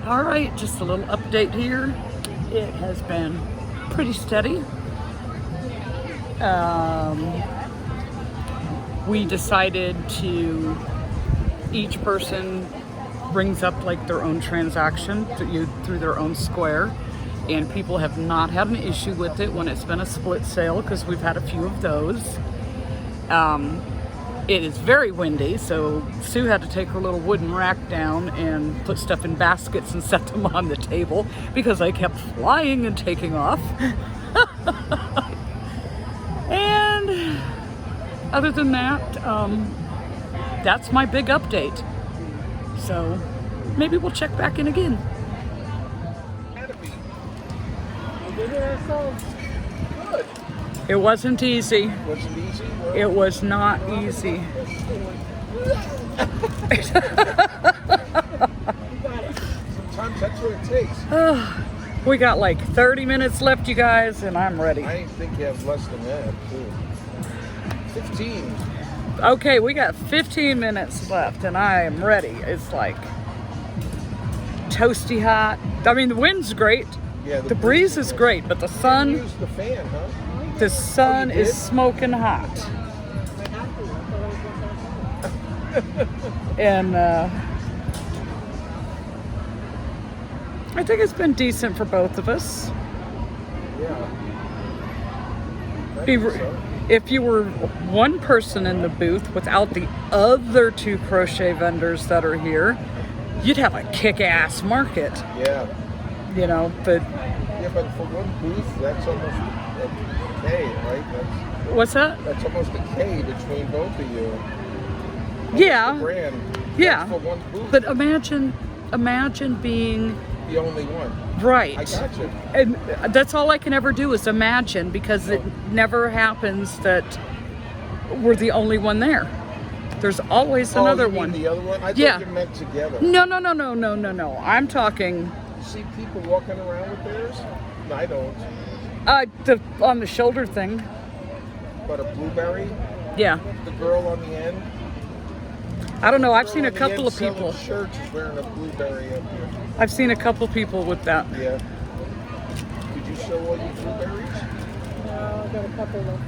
All right, just a little update here. It has been pretty steady. We decided to, each person brings up like their own transaction through their own square, and people have not had an issue with it when it's been a split sale, because we've had a few of those. It is very windy, so Sue had to take her little wooden rack down and put stuff in baskets and set them on the table because I kept flying and taking off. And other than that, that's my big update. So maybe we'll check back in again. Good. It wasn't easy. Was it easy? Well, It was not easy. sometimes that's what it takes. We got like 30 minutes left, you guys, and I'm ready. I think you have less than that, too. 15. Okay, we got 15 minutes left, and I am ready. It's like toasty hot. I mean, the wind's great. Yeah, The breeze is great, but the sun, Use the fan, huh? the sun Oh, you is did? smoking hot. And I think it's been decent for both of us. Yeah. I Be- think so. If you were one person in the booth without the other two crochet vendors that are here, you'd have a kick-ass market, Yeah. you know, but Yeah, but for one booth, that's almost a K, right? what's that? That's almost a K between both of you. Almost Yeah. a grand. Yeah. That's for one booth. But imagine being the only one. right. I got you. And that's all I can ever do is imagine, because it never happens that we're the only one there. There's always another you mean one. the other one? I thought Yeah. you meant together. No. I'm talking See people walking around with theirs? No, I don't. on the shoulder thing. But a blueberry, Yeah. the girl on the end. I don't know. I've Girl seen a on the couple end of selling people. Shirts is wearing a blueberry up here. I've seen a couple people with that. Yeah. Did you sell all your blueberries? No, I got a couple left.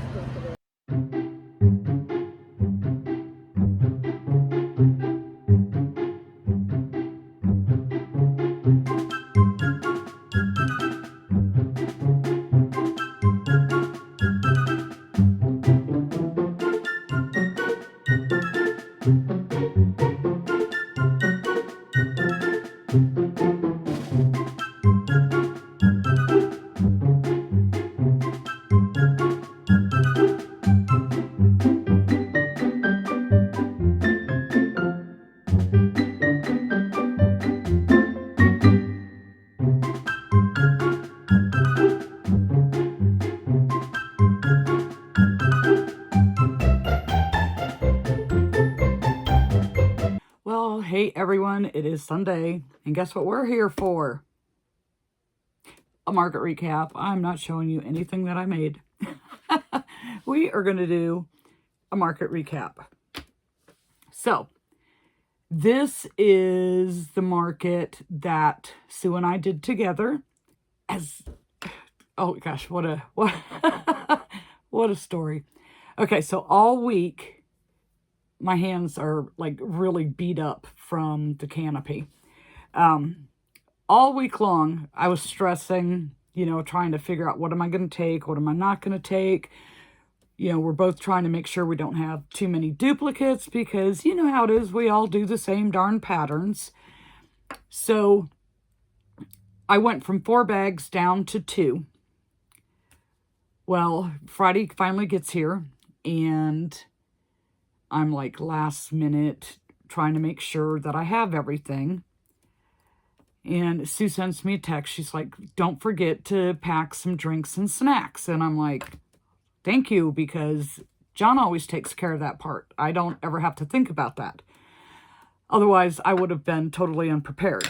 Well, hey everyone, it is Sunday, and guess what we're here for? A market recap. I'm not showing you anything that I made. We are going to do a market recap. So, this is the market that Sue and I did together. Oh gosh, what a story. Okay, so all week, my hands are like really beat up from the canopy. All week long, I was stressing, trying to figure out what am I going to take, what am I not going to take. We're both trying to make sure we don't have too many duplicates, because you know how it is, we all do the same darn patterns. So I went from 4 bags down to 2. Well, Friday finally gets here, and I'm like last minute trying to make sure that I have everything. And Sue sends me a text. She's like, don't forget to pack some drinks and snacks. And I'm like, thank you, because John always takes care of that part. I don't ever have to think about that. Otherwise, I would have been totally unprepared.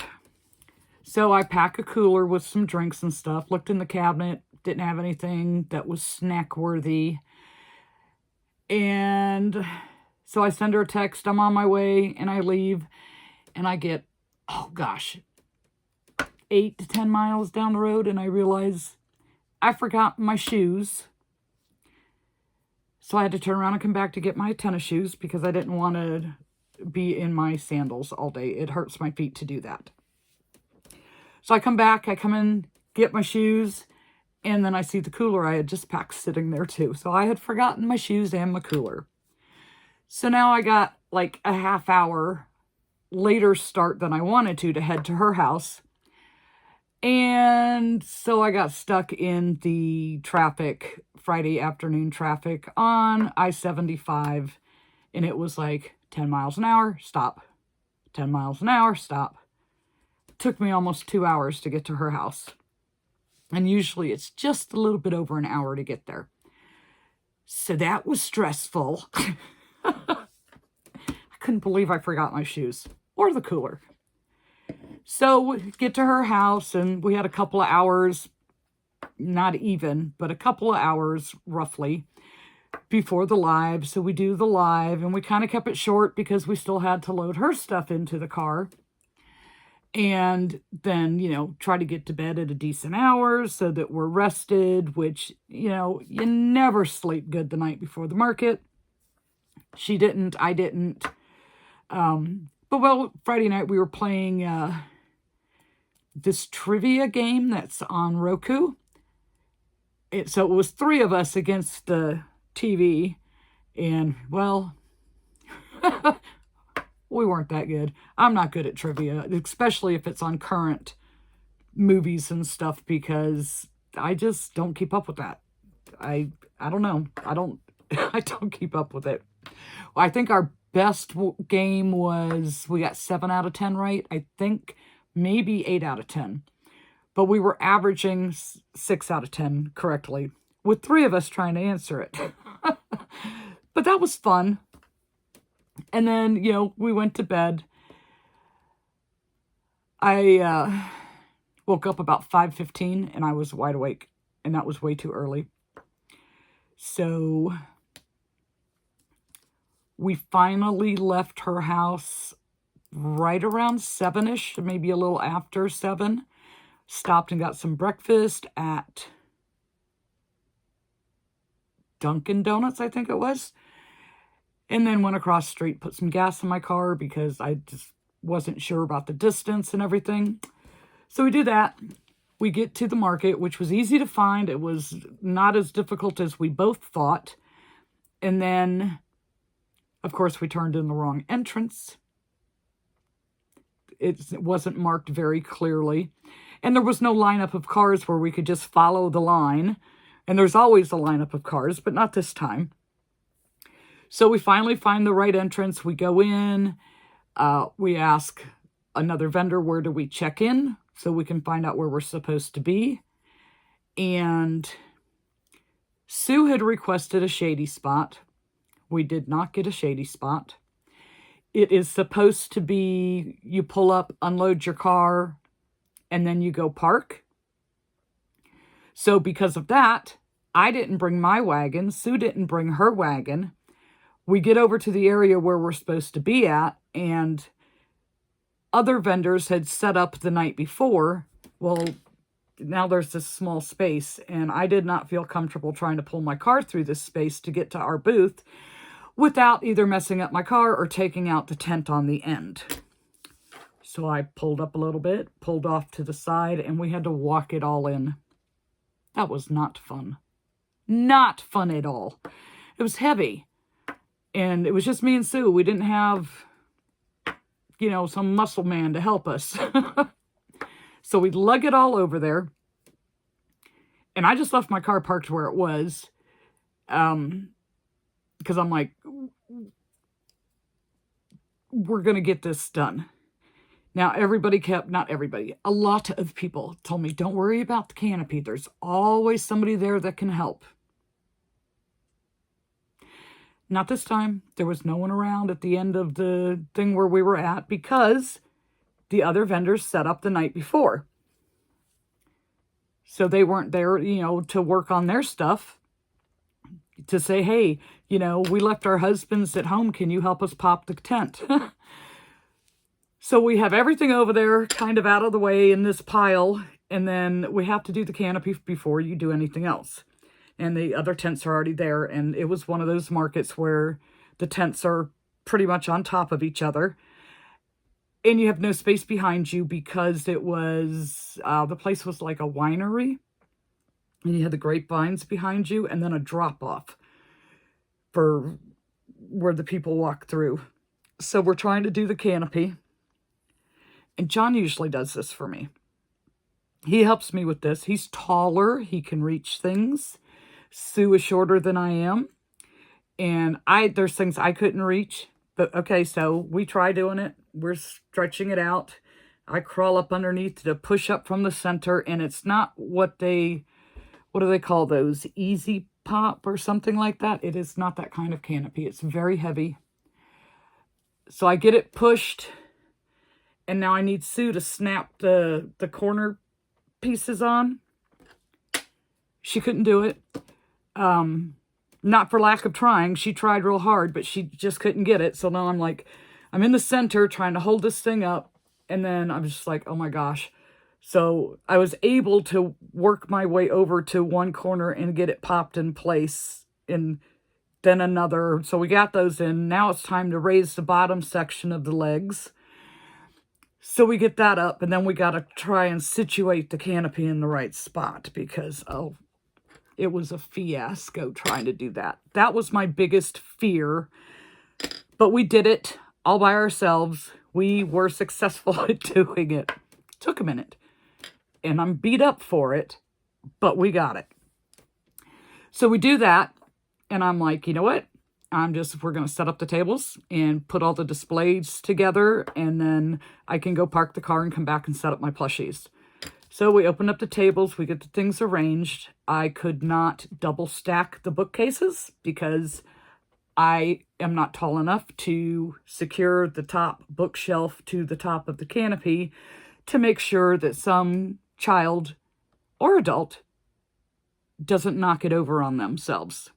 So I pack a cooler with some drinks and stuff. Looked in the cabinet, didn't have anything that was snack worthy. And so I send her a text, I'm on my way, and I leave, and I get, oh gosh, 8 to 10 miles down the road, and I realized I forgot my shoes. So I had to turn around and come back to get my tennis shoes because I didn't want to be in my sandals all day. It hurts my feet to do that. So I come back, I come in, get my shoes, and then I see the cooler I had just packed sitting there too. So I had forgotten my shoes and my cooler. So now I got like a half hour later start than I wanted to head to her house. And so I got stuck in the traffic, Friday afternoon traffic on I-75. And it was like 10 miles an hour, stop. 10 miles an hour, stop. Took me almost 2 hours to get to her house. And usually it's just a little bit over an hour to get there. So that was stressful. I couldn't believe I forgot my shoes or the cooler. So we get to her house and we had a couple of hours, not even, but a couple of hours roughly before the live. So we do the live and we kind of kept it short because we still had to load her stuff into the car. And then, you know, try to get to bed at a decent hour so that we're rested, which, you know, you never sleep good the night before the market. She didn't, I didn't. But well, Friday night we were playing this trivia game that's on Roku. So it was 3 of us against the TV. And, well, we weren't that good. I'm not good at trivia, especially if it's on current movies and stuff, because I just don't keep up with that. I don't know. I don't keep up with it. Well, I think our best game was, we got 7 out of 10 right. I think maybe 8 out of 10. But we were averaging 6 out of 10 correctly, with 3 of us trying to answer it. But that was fun. And then, you know, we went to bed. I woke up about 5:15 and I was wide awake. And that was way too early. So we finally left her house right around 7-ish, maybe a little after 7. Stopped and got some breakfast at Dunkin' Donuts, I think it was. And then went across the street, put some gas in my car because I just wasn't sure about the distance and everything. So we do that. We get to the market, which was easy to find. It was not as difficult as we both thought. And then, of course, we turned in the wrong entrance. It wasn't marked very clearly. And there was no lineup of cars where we could just follow the line. And there's always a lineup of cars, but not this time. So we finally find the right entrance. We go in. We ask another vendor, where do we check in? So we can find out where we're supposed to be. And Sue had requested a shady spot. We did not get a shady spot. It is supposed to be, you pull up, unload your car, and then you go park. So because of that, I didn't bring my wagon. Sue didn't bring her wagon. We get over to the area where we're supposed to be at, and other vendors had set up the night before. Well, now there's this small space, and I did not feel comfortable trying to pull my car through this space to get to our booth without either messing up my car or taking out the tent on the end. So I pulled up a little bit, pulled off to the side, and we had to walk it all in. That was not fun. Not fun at all. It was heavy. And it was just me and Sue. We didn't have, you know, some muscle man to help us. So we'd lug it all over there. And I just left my car parked where it was. Because I'm like, we're going to get this done. Now, not everybody, a lot of people told me, don't worry about the canopy. There's always somebody there that can help. Not this time. There was no one around at the end of the thing where we were at because the other vendors set up the night before. So they weren't there, you know, to work on their stuff. To say, hey, you know, we left our husbands at home. Can you help us pop the tent? So we have everything over there kind of out of the way in this pile. And then we have to do the canopy before you do anything else. And the other tents are already there. And it was one of those markets where the tents are pretty much on top of each other. And you have no space behind you because it was, the place was like a winery. And you had the grapevines behind you and then a drop off for where the people walk through. So we're trying to do the canopy. And John usually does this for me. He helps me with this. He's taller. He can reach things. Sue is shorter than I am. And there's things I couldn't reach. But okay, so we try doing it. We're stretching it out. I crawl up underneath to push up from the center. And it's not what do they call those? Easy pop or something like that. It is not that kind of canopy. It's very heavy. So I get it pushed. And now I need Sue to snap the corner pieces on. She couldn't do it. Not for lack of trying. She tried real hard, but she just couldn't get it. So now I'm in the center trying to hold this thing up. And then I'm just like, oh my gosh. So I was able to work my way over to one corner and get it popped in place. And then another. So we got those in. Now it's time to raise the bottom section of the legs. So we get that up, and then we got to try and situate the canopy in the right spot because, it was a fiasco trying to do that. That was my biggest fear, but we did it all by ourselves. We were successful at doing it. Took a minute, and I'm beat up for it, but we got it. So we do that, and I'm like, you know what? We're going to set up the tables and put all the displays together, and then I can go park the car and come back and set up my plushies. So we open up the tables, we get the things arranged. I could not double stack the bookcases because I am not tall enough to secure the top bookshelf to the top of the canopy to make sure that some child or adult doesn't knock it over on themselves.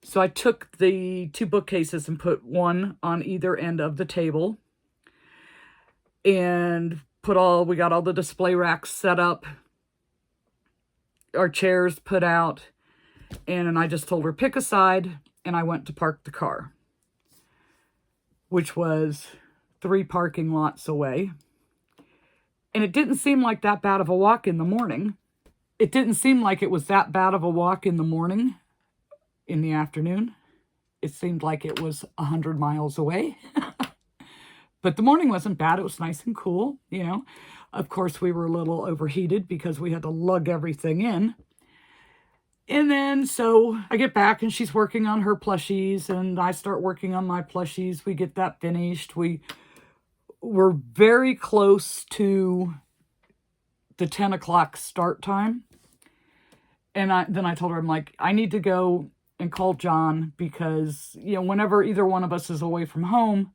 So I took the 2 bookcases and put one on either end of the table and we got all the display racks set up, our chairs put out, and I just told her pick a side, and I went to park the car, which was 3 parking lots away. And it didn't seem like that bad of a walk in the morning. It didn't seem like it was that bad of a walk in the morning. In the afternoon, it seemed like it was 100 miles away. But the morning wasn't bad. It was nice and cool, you know. Of course, we were a little overheated because we had to lug everything in. And then, so I get back and she's working on her plushies and I start working on my plushies. We get that finished. We're very close to the 10 o'clock start time. And then I told her, I'm like, I need to go and call John because, you know, whenever either one of us is away from home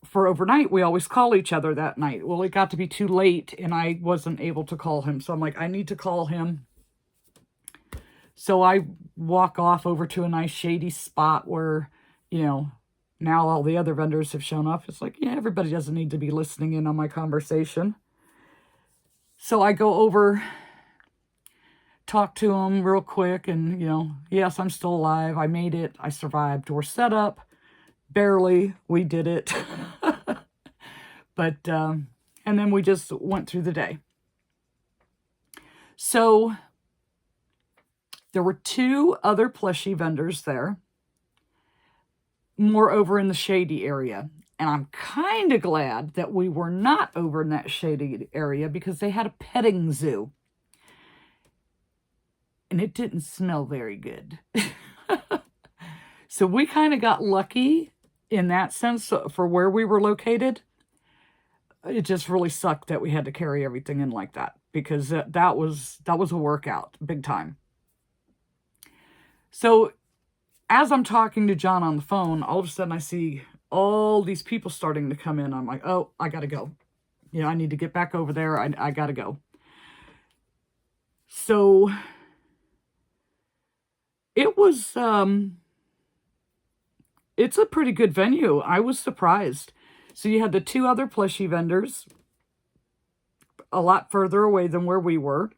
for overnight, we always call each other that night. Well, it got to be too late and I wasn't able to call him. So I'm like, I need to call him. So I walk off over to a nice shady spot where, you know, now all the other vendors have shown up. It's like, yeah, everybody doesn't need to be listening in on my conversation. So I go over, talk to him real quick, and, you know, yes, I'm still alive. I made it. I survived. We're set up. Barely. We did it. But, and then we just went through the day. So there were 2 other plushie vendors there, more over in the shady area. And I'm kind of glad that we were not over in that shady area because they had a petting zoo. And it didn't smell very good. So we kind of got lucky in that sense for where we were located. It just really sucked that we had to carry everything in like that because that was a workout, big time. So as I'm talking to John on the phone, all of a sudden I see all these people starting to come in. I'm like, oh, I got to go. You know, I need to get back over there. I got to go. So it was, it's a pretty good venue. I was surprised. So you had the two other plushie vendors a lot further away than where we were.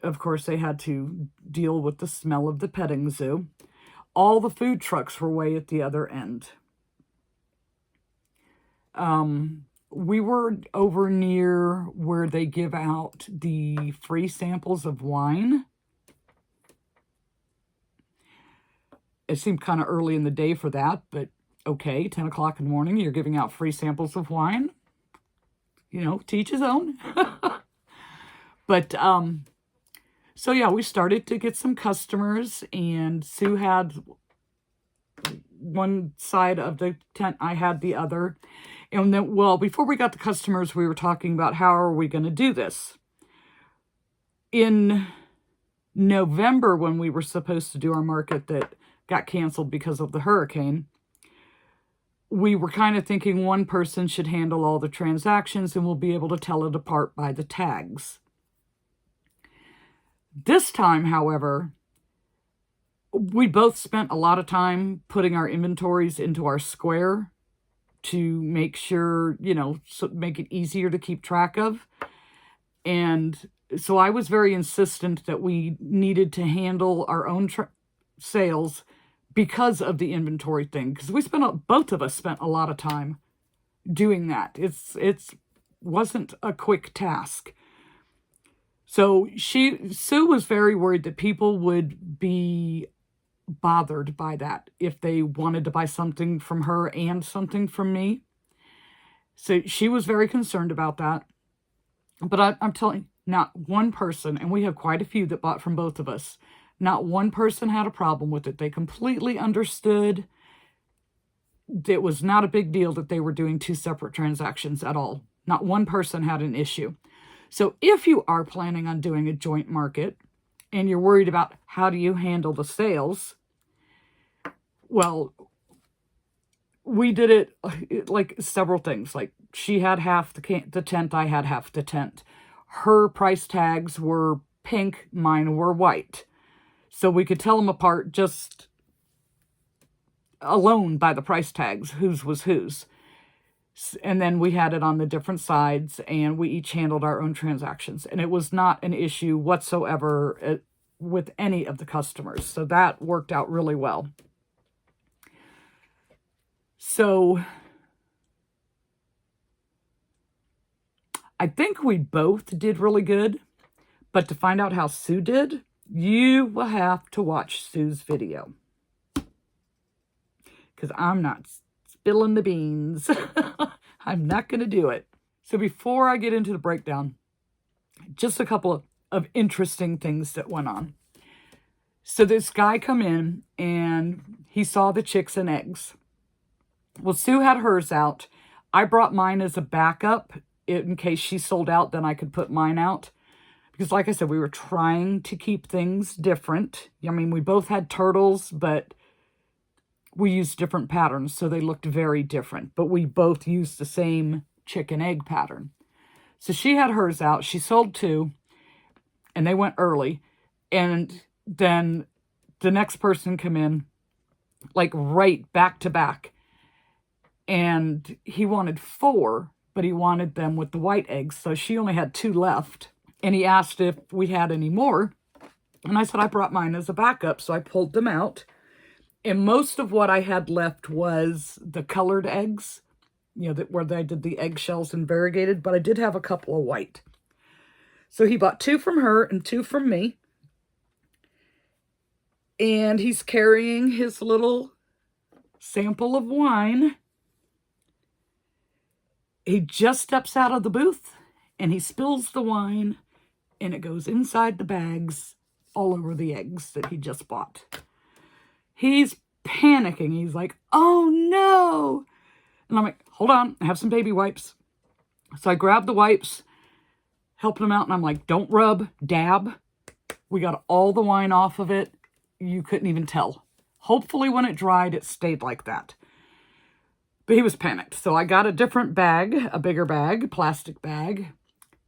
Of course, they had to deal with the smell of the petting zoo. All the food trucks were way at the other end. We were over near where they give out the free samples of wine. It seemed kind of early in the day for that, but okay, 10 o'clock in the morning, you're giving out free samples of wine. You know, to each his own. But, so yeah, we started to get some customers, and Sue had one side of the tent, I had the other. And then, well, before we got the customers, we were talking about how are we going to do this. In November, when we were supposed to do our market that got canceled because of the hurricane, we were kind of thinking one person should handle all the transactions and we'll be able to tell it apart by the tags. This time, however, we both spent a lot of time putting our inventories into our square to make sure, you know, so make it easier to keep track of. And so I was very insistent that we needed to handle our own sales because of the inventory thing. Because both of us spent a lot of time doing that. It wasn't a quick task. So Sue was very worried that people would be bothered by that if they wanted to buy something from her and something from me. So she was very concerned about that. But I'm telling you, not one person, and we have quite a few that bought from both of us, not one person had a problem with it. They completely understood. It was not a big deal that they were doing two separate transactions at all. Not one person had an issue. So if you are planning on doing a joint market and you're worried about how do you handle the sales, well, we did it like several things. Like she had half the tent, I had half the tent. Her price tags were pink, mine were white. So we could tell them apart just alone by the price tags, whose was whose. And then we had it on the different sides, and we each handled our own transactions. And it was not an issue whatsoever with any of the customers. So that worked out really well. So I think we both did really good. But to find out how Sue did, you will have to watch Sue's video. Because I'm not spilling the beans. I'm not going to do it. So before I get into the breakdown, just a couple of interesting things that went on. So this guy come in and he saw the chicks and eggs. Well, Sue had hers out. I brought mine as a backup in case she sold out, then I could put mine out. Because like I said, we were trying to keep things different. I mean, we both had turtles, but we used different patterns, so they looked very different. But we both used the same chicken egg pattern. So she had hers out. She sold two, and they went early. And then the next person come in, like right back to back. And he wanted 4, but he wanted them with the white eggs. So she only had 2 left. And he asked if we had any more. And I said, I brought mine as a backup. So I pulled them out. And most of what I had left was the colored eggs, you know, where I did the eggshells and variegated, but I did have a couple of white. So he bought 2 from her and 2 from me. And he's carrying his little sample of wine. He just steps out of the booth and he spills the wine and it goes inside the bags all over the eggs that he just bought. He's panicking. He's like, oh no. And I'm like, hold on, I have some baby wipes. So I grabbed the wipes, helped him out, and I'm like, don't rub, dab. We got all the wine off of it. You couldn't even tell. Hopefully when it dried, it stayed like that. But he was panicked. So I got a different bag, a bigger bag, plastic bag,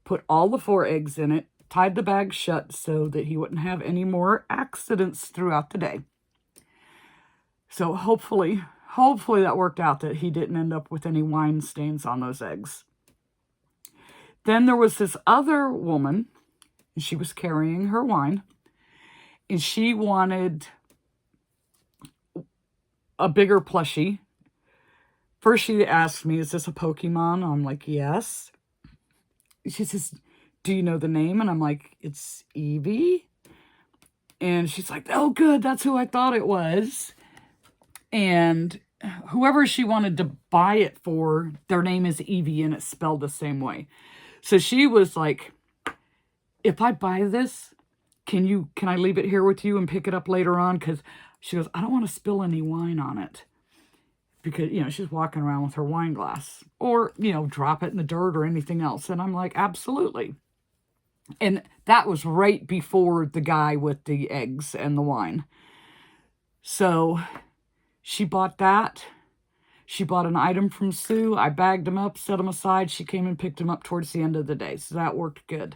put all the 4 eggs in it, tied the bag shut so that he wouldn't have any more accidents throughout the day. So hopefully hopefully that worked out, that he didn't end up with any wine stains on those eggs. Then there was this other woman, and she was carrying her wine, and she wanted a bigger plushie. First she asked me, is this a Pokemon? I'm like, yes. She says, do you know the name? And I'm like, it's Eevee. And she's like, oh, good, that's who I thought it was. And whoever she wanted to buy it for, their name is Eevee, and it's spelled the same way. So she was like, if I buy this, can I leave it here with you and pick it up later on? Because she goes, I don't want to spill any wine on it. Because, she's walking around with her wine glass. Or, drop it in the dirt or anything else. And I'm like, absolutely. And that was right before the guy with the eggs and the wine. So she bought that. She bought an item from Sue. I bagged them up, set them aside. She came and picked them up towards the end of the day. So that worked good.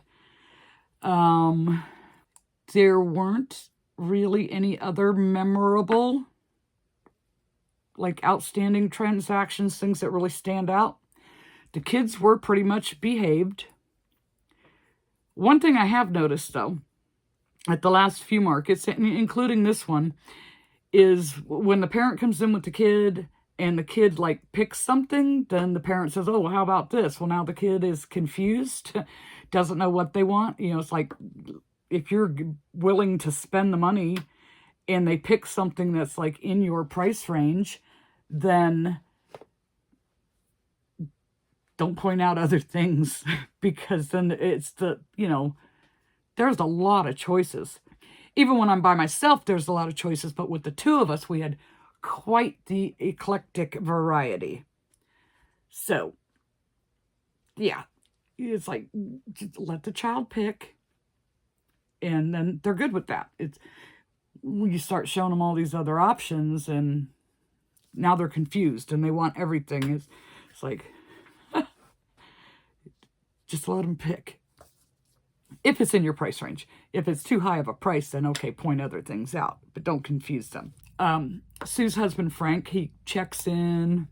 There weren't really any other memorable, like outstanding transactions, things that really stand out. The kids were pretty much behaved. One thing I have noticed, though, at the last few markets, including this one, is when the parent comes in with the kid and the kid like picks something, then the parent says, oh, well, how about this? Well, now the kid is confused, doesn't know what they want. It's like, if you're willing to spend the money and they pick something that's like in your price range, then don't point out other things, because then it's there's a lot of choices. Even when I'm by myself, there's a lot of choices, but with the two of us, we had quite the eclectic variety. So, yeah, it's like, just let the child pick, and then they're good with that. It's when you start showing them all these other options, and now they're confused, and they want everything. It's like, just let them pick. If it's in your price range. If it's too high of a price, then okay, point other things out, but don't confuse them. Sue's husband, Frank, he checks in,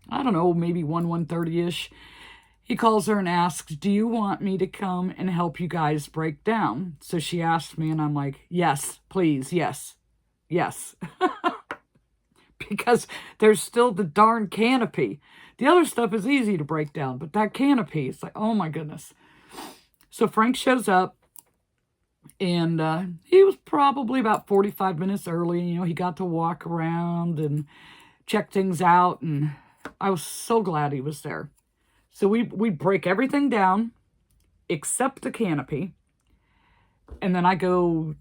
I don't know, maybe 1:30-ish. He calls her and asks, do you want me to come and help you guys break down? So she asked me, and I'm like, yes, please, yes. Because there's still the darn canopy. The other stuff is easy to break down, but that canopy, it's like, oh my goodness. So Frank shows up, and he was probably about 45 minutes early. He got to walk around and check things out, and I was so glad he was there. So we break everything down except the canopy, and then I go,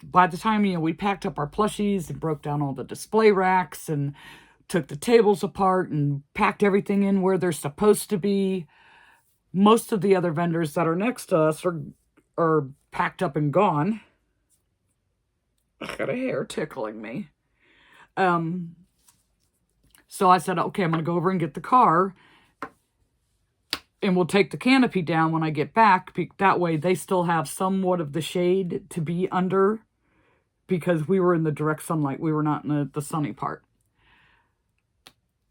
by the time, we packed up our plushies and broke down all the display racks and took the tables apart and packed everything in where they're supposed to be. Most of the other vendors that are next to us are packed up and gone. I got a hair tickling me. So I said, okay, I'm going to go over and get the car, and we'll take the canopy down when I get back. That way they still have somewhat of the shade to be under, because we were in the direct sunlight. We were not in the sunny part.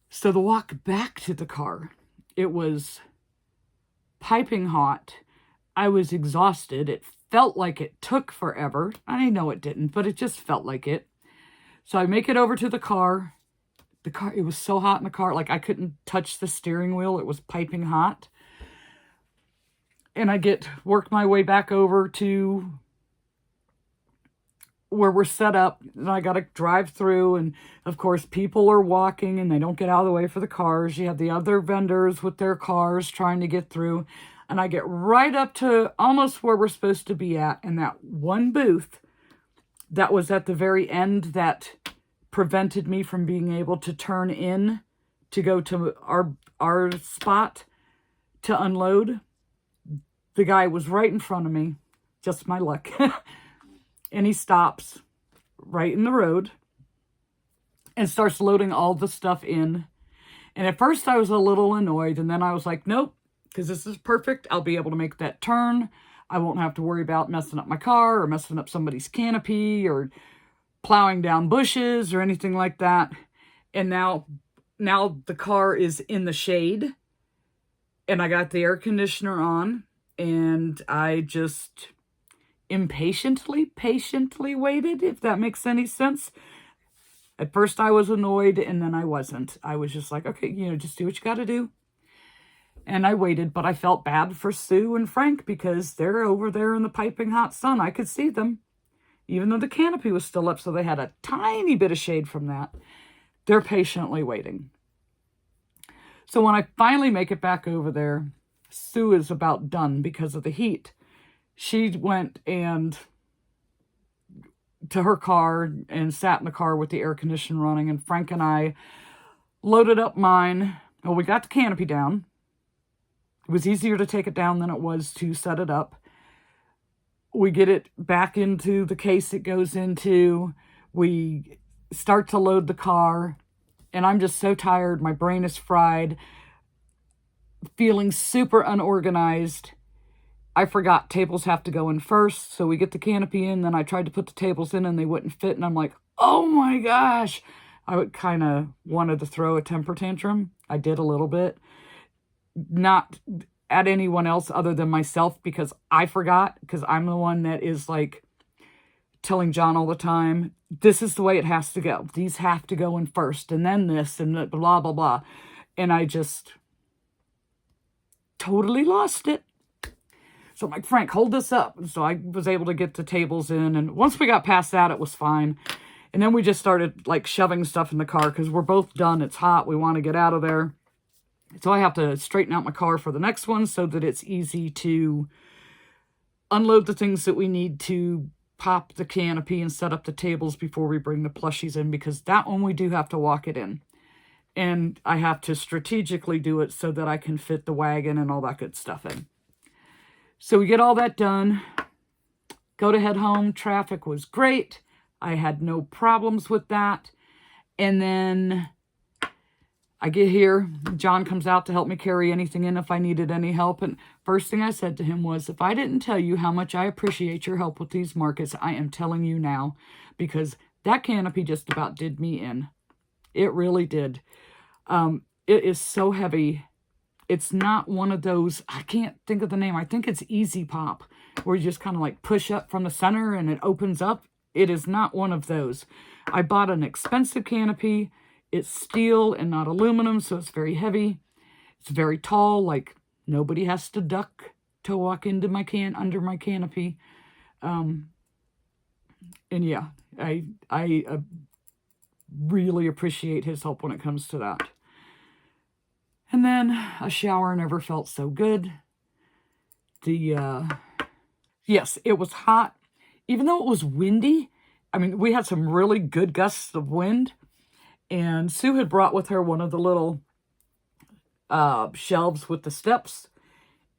So the walk back to the car, it was piping hot. I was exhausted. It felt like it took forever. I know it didn't, but it just felt like it. So I make it over to the car. It was so hot in the car, like I couldn't touch the steering wheel. It was piping hot. And I worked my way back over to where we're set up, and I got to drive through, and of course people are walking and they don't get out of the way for the cars. You have the other vendors with their cars trying to get through, and I get right up to almost where we're supposed to be at, and that one booth that was at the very end that prevented me from being able to turn in to go to our spot to unload. The guy was right in front of me, just my luck. And he stops right in the road and starts loading all the stuff in. And at first I was a little annoyed, and then I was like, nope, because this is perfect. I'll be able to make that turn. I won't have to worry about messing up my car or messing up somebody's canopy or plowing down bushes or anything like that. And now the car is in the shade, and I got the air conditioner on, and I just patiently waited, if that makes any sense. At first I was annoyed, and then I wasn't. I was just like, okay, just do what you got to do. And I waited, but I felt bad for Sue and Frank because they're over there in the piping hot sun. I could see them, even though the canopy was still up, so they had a tiny bit of shade from that. They're patiently waiting. So when I finally make it back over there, Sue is about done because of the heat. She went to her car and sat in the car with the air conditioner running, and Frank and I loaded up mine. Well, we got the canopy down. It was easier to take it down than it was to set it up. We get it back into the case it goes into. We start to load the car, and I'm just so tired. My brain is fried, feeling super unorganized. I forgot tables have to go in first, so we get the canopy in. Then I tried to put the tables in, and they wouldn't fit, and I'm like, oh my gosh. I kind of wanted to throw a temper tantrum. I did a little bit. Not at anyone else other than myself, because I forgot, because I'm the one that is like telling John all the time, this is the way it has to go. These have to go in first, and then this, and blah, blah, blah. And I just totally lost it. So I'm like, Frank, hold this up. So I was able to get the tables in, and once we got past that, it was fine. And then we just started like shoving stuff in the car because we're both done. It's hot. We want to get out of there. So I have to straighten out my car for the next one so that it's easy to unload the things that we need to pop the canopy and set up the tables before we bring the plushies in, because that one we do have to walk it in. And I have to strategically do it so that I can fit the wagon and all that good stuff in. So we get all that done, go to head home. Traffic was great. I had no problems with that. And then I get here, John comes out to help me carry anything in if I needed any help. And first thing I said to him was, if I didn't tell you how much I appreciate your help with these markets, I am telling you now, because that canopy just about did me in. It really did. It is so heavy. It's not one of those, I can't think of the name. I think it's Easy Pop, where you just kind of like push up from the center and it opens up. It is not one of those. I bought an expensive canopy. It's steel and not aluminum, so it's very heavy. It's very tall, like nobody has to duck to walk into under my canopy. And yeah, I really appreciate his help when it comes to that. And then a shower never felt so good. Yes, it was hot. Even though it was windy, I mean, we had some really good gusts of wind. And Sue had brought with her one of the little shelves with the steps.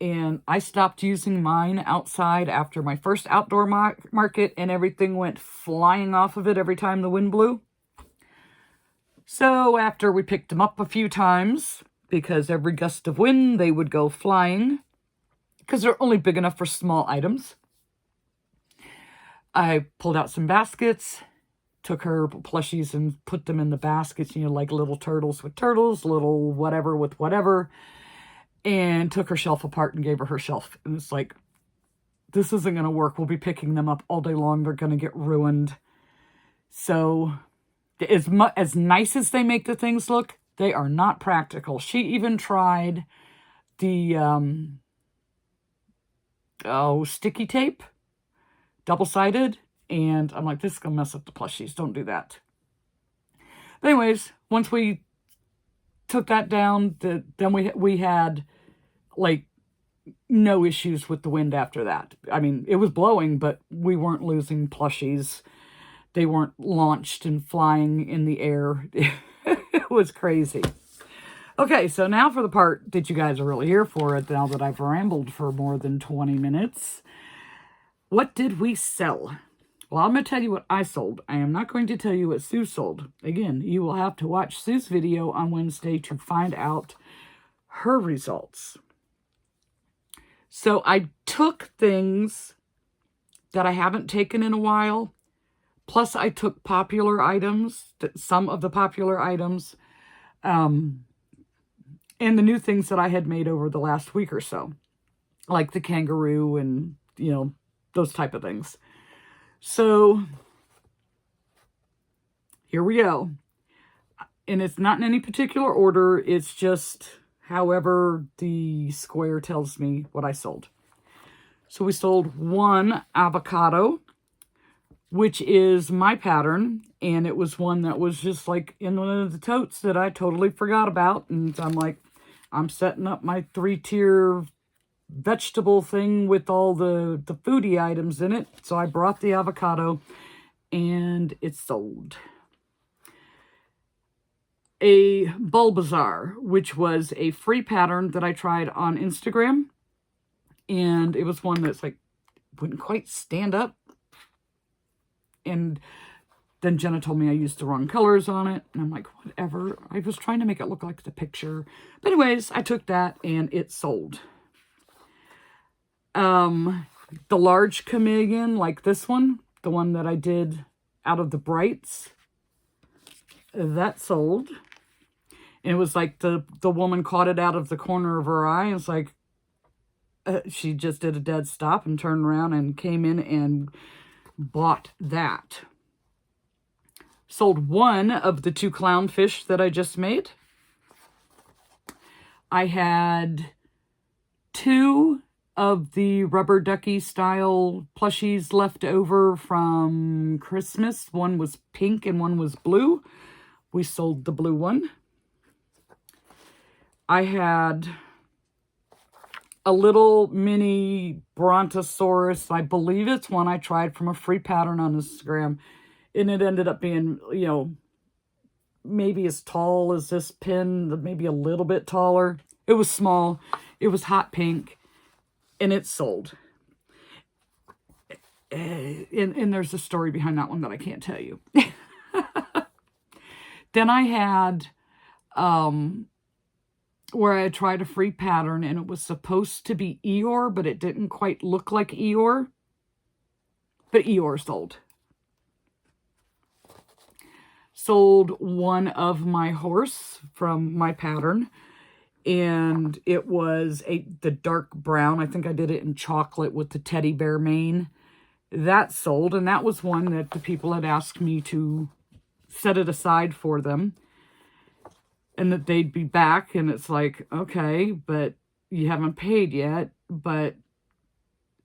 And I stopped using mine outside after my first outdoor market, and everything went flying off of it every time the wind blew. So after we picked them up a few times, because every gust of wind they would go flying, because they're only big enough for small items, I pulled out some baskets, took her plushies and put them in the baskets, like little turtles with turtles, little whatever with whatever, and took her shelf apart and gave her her shelf. And it's like, this isn't going to work. We'll be picking them up all day long. They're going to get ruined. So as nice as they make the things look, they are not practical. She even tried the sticky tape, double-sided, and I'm like, this is going to mess up the plushies. Don't do that. But anyways, once we took that down, then we had, like, no issues with the wind after that. I mean, it was blowing, but we weren't losing plushies. They weren't launched and flying in the air. It was crazy. Okay, so now for the part that you guys are really here for, now that I've rambled for more than 20 minutes. What did we sell? Well, I'm going to tell you what I sold. I am not going to tell you what Sue sold. Again, you will have to watch Sue's video on Wednesday to find out her results. So I took things that I haven't taken in a while, Plus, I took popular items, some of the popular items, and the new things that I had made over the last week or so, like the kangaroo and, you know, those type of things. So here we go. And it's not in any particular order. It's just however the square tells me what I sold. So we sold one avocado, which is my pattern. And it was one that was just like in one of the totes that I totally forgot about. And I'm like, I'm setting up my 3-tier vegetable thing with all the foodie items in it. So I brought the avocado and it sold. A Bulbasaur, which was a free pattern that I tried on Instagram. And it was one that's like, wouldn't quite stand up. And then Jenna told me I used the wrong colors on it. And I'm like, whatever. I was trying to make it look like the picture. But anyways, I took that and it sold. The large chameleon, like this one, the one that I did out of the brights, that sold. And it was like the woman caught it out of the corner of her eye. It's like she just did a dead stop and turned around and came in and bought that. Sold one of the 2 clownfish that I just made. I had 2 of the rubber ducky style plushies left over from Christmas. One was pink and one was blue. We sold the blue one. I had a little mini brontosaurus. I believe it's one I tried from a free pattern on Instagram. And it ended up being, you know, maybe as tall as this pin, maybe a little bit taller. It was small. It was hot pink. And it sold. And there's a story behind that one that I can't tell you. Then I had where I tried a free pattern and it was supposed to be Eeyore, but it didn't quite look like Eeyore. But Eeyore sold. Sold one of my horse from my pattern. And it was the dark brown. I think I did it in chocolate with the teddy bear mane. That sold. And that was one that the people had asked me to set it aside for them. And that they'd be back. And it's like, okay, but you haven't paid yet. But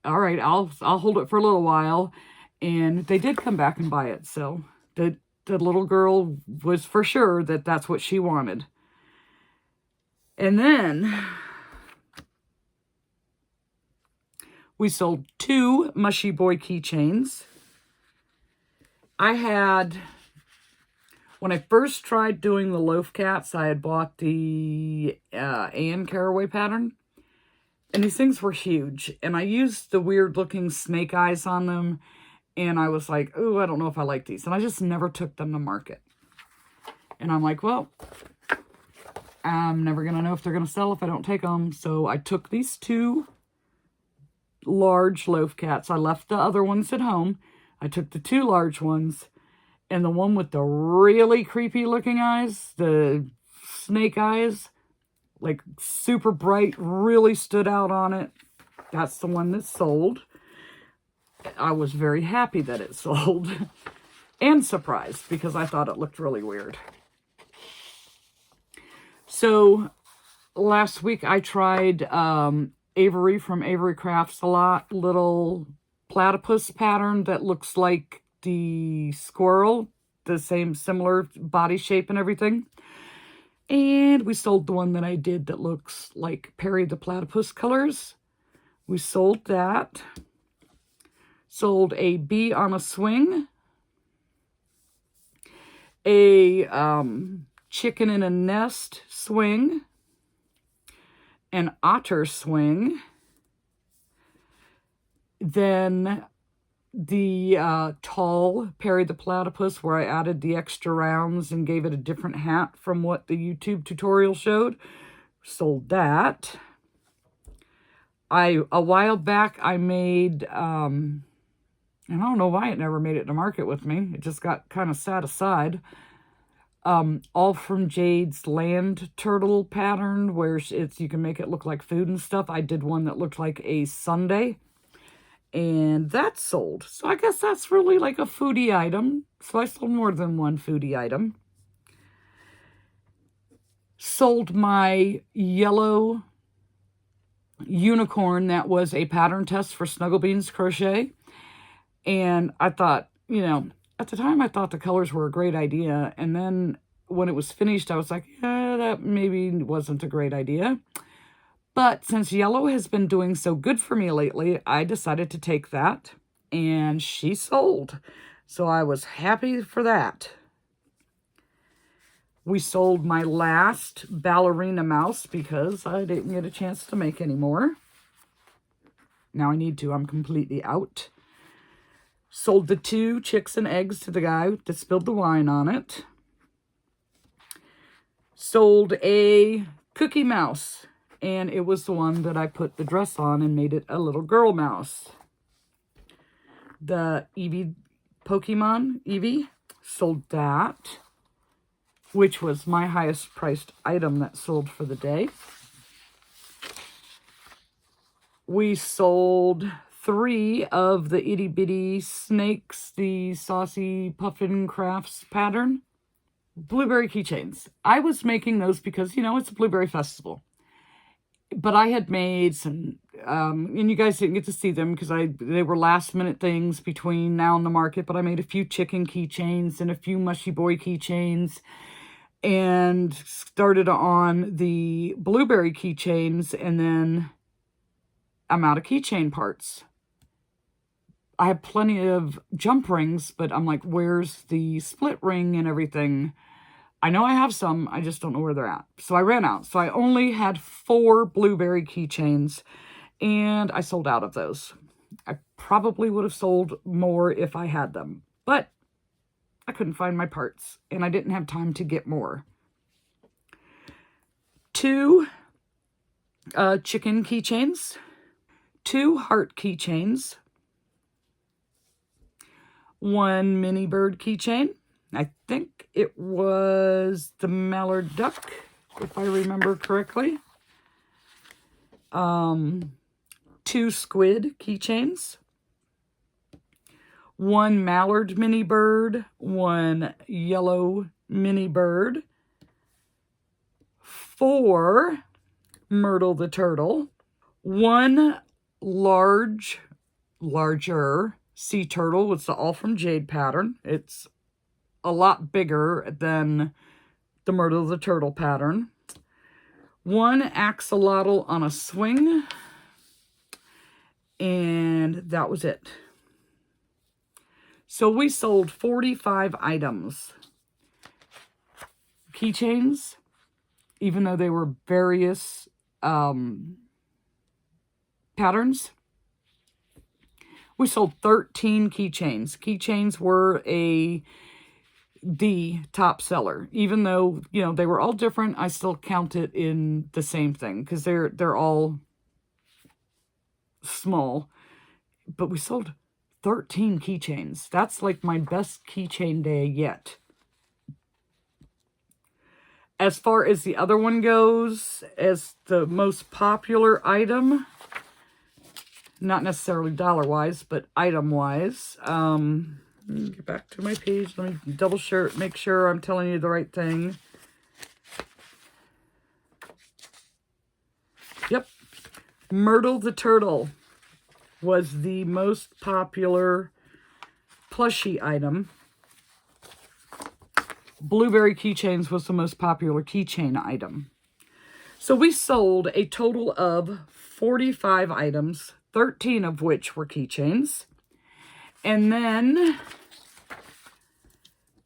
all right, I'll hold it for a little while. And they did come back and buy it. So the little girl was for sure that that's what she wanted. And then we sold 2 Mushy Boy keychains. I had, when I first tried doing the loaf cats, I had bought the Anne Caraway pattern. And these things were huge. And I used the weird looking snake eyes on them. And I was like, oh, I don't know if I like these. And I just never took them to market. And I'm like, well, I'm never going to know if they're going to sell if I don't take them. So I took these 2 large loaf cats. I left the other ones at home. I took the 2 large ones. And the one with the really creepy looking eyes, the snake eyes, like super bright, really stood out on it. That's the one that sold. I was very happy that it sold. And surprised because I thought it looked really weird. So last week I tried Avery from Avery Crafts a lot. Little platypus pattern that looks like the squirrel. The same similar body shape and everything. And we sold the one that I did that looks like Perry the Platypus colors. We sold that. Sold a bee on a swing. A chicken in a nest swing, an otter swing, then the tall Perry the Platypus where I added the extra rounds and gave it a different hat from what the YouTube tutorial showed. Sold that. A while back I made And I don't know why it never made it to market with me. It just got kind of set aside. All from Jade's land turtle pattern, where you can make it look like food and stuff. I did one that looked like a sundae, and that sold. So I guess that's really like a foodie item. So I sold more than one foodie item. Sold my yellow unicorn that was a pattern test for Snuggle Beans Crochet. And I thought, you know, at the time I thought the colors were a great idea. And then when it was finished, I was like, yeah, that maybe wasn't a great idea. But since yellow has been doing so good for me lately, I decided to take that, and she sold. So I was happy for that. We sold my last ballerina mouse because I didn't get a chance to make any more. Now I need to. I'm completely out. Sold the 2 chicks and eggs to the guy that spilled the wine on it. Sold a cookie mouse, and it was the one that I put the dress on and made it a little girl mouse. The Eevee Pokemon, Eevee, sold that, which was my highest priced item that sold for the day. We sold 3 of the itty bitty snakes, the Saucy Puffin Crafts pattern. Blueberry keychains. I was making those because, you know, it's a blueberry festival. But I had made some, and you guys didn't get to see them because they were last minute things between now and the market, but I made a few chicken keychains and a few mushy boy keychains and started on the blueberry keychains, and then I'm out of keychain parts. I have plenty of jump rings, but I'm like, where's the split ring and everything? I know I have some, I just don't know where they're at. So I ran out. So I only had 4 blueberry keychains, and I sold out of those. I probably would have sold more if I had them, but I couldn't find my parts, and I didn't have time to get more. 2 chicken keychains, 2 heart keychains, 1 mini bird keychain. I think it was the mallard duck, if I remember correctly. 2 squid keychains. 1 mallard mini bird. 1 yellow mini bird. 4 Myrtle the turtle. 1 larger sea turtle. It's the All from Jade pattern. It's a lot bigger than the Myrtle the turtle pattern. 1 axolotl on a swing. And that was it. So we sold 45 items. Keychains, even though they were various patterns, we sold 13 keychains. Keychains were the top seller. Even though, you know, they were all different, I still count it in the same thing because they're all small. But we sold 13 keychains. That's like my best keychain day yet. As far as the other one goes, as the most popular item, not necessarily dollar-wise, but item-wise, let me get back to my page. Let me make sure I'm telling you the right thing. Yep. Myrtle the turtle was the most popular plushie item. Blueberry keychains was the most popular keychain item. So we sold a total of 45 items, 13 of which were keychains. And then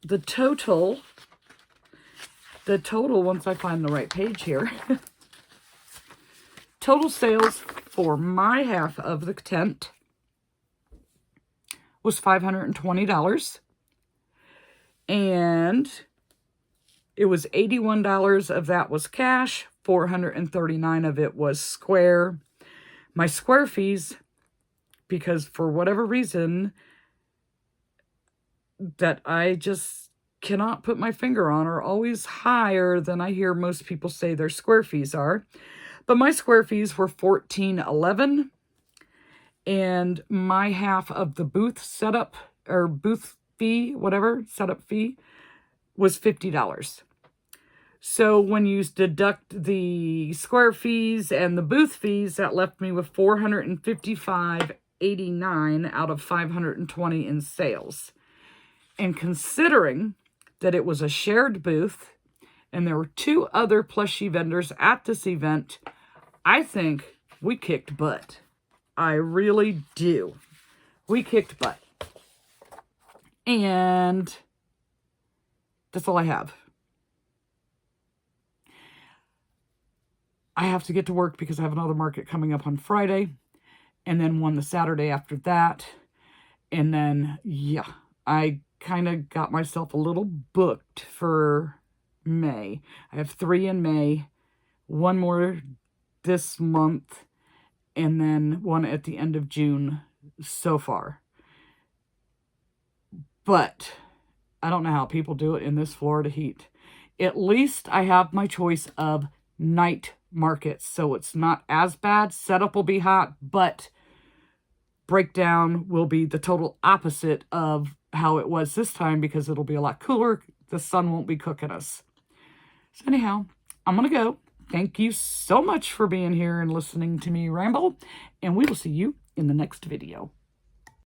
the total, once I find the right page here, total sales for my half of the tent was $520. And it was $81 of that was cash, $439 of it was square. My square fees, because for whatever reason, that I just cannot put my finger on are always higher than I hear most people say their square fees are. But my square fees were $14.11, and my half of the booth setup, or booth fee, whatever, setup fee, was $50. So when you deduct the square fees and the booth fees, that left me with $455.89 out of $520 in sales. And considering that it was a shared booth and there were 2 other plushie vendors at this event, I think we kicked butt. I really do. We kicked butt. And that's all I have. I have to get to work because I have another market coming up on Friday, and then one the Saturday after that. And then, yeah, I kind of got myself a little booked for May. I have 3 in May, 1 more this month, and then 1 at the end of June so far. But I don't know how people do it in this Florida heat. At least I have my choice of night markets, so it's not as bad. Setup will be hot, but breakdown will be the total opposite of how it was this time because it'll be a lot cooler. The sun won't be cooking us. So anyhow, I'm going to go. Thank you so much for being here and listening to me ramble, and we will see you in the next video.